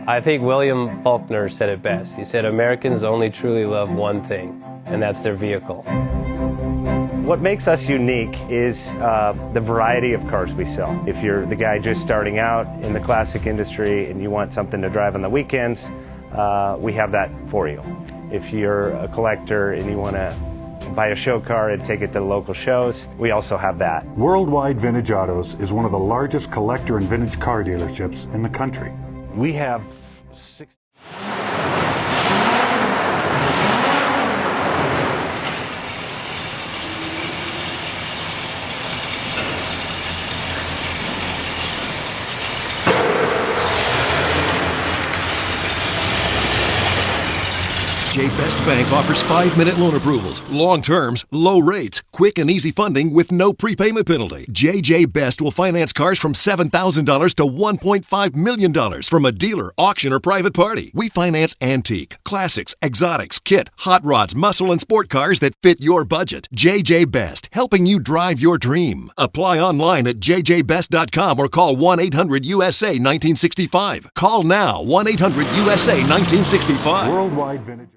I think William Faulkner said it best. He said, Americans only truly love one thing, and that's their vehicle. What makes us unique is the variety of cars we sell. If you're the guy just starting out in the classic industry and you want something to drive on the weekends, we have that for you. If you're a collector and you want to buy a show car and take it to the local shows, we also have that. Worldwide Vintage Autos is one of the largest collector and vintage car dealerships in the country. We have 6. JJ Best Bank offers 5-minute loan approvals, long terms, low rates, quick and easy funding with no prepayment penalty. JJ Best will finance cars from $7,000 to $1.5 million from a dealer, auction, or private party. We finance antique, classics, exotics, kit, hot rods, muscle, and sport cars that fit your budget. JJ Best, helping you drive your dream. Apply online at jjbest.com or call 1-800-USA-1965. Call now, 1-800-USA-1965. Worldwide Vintage.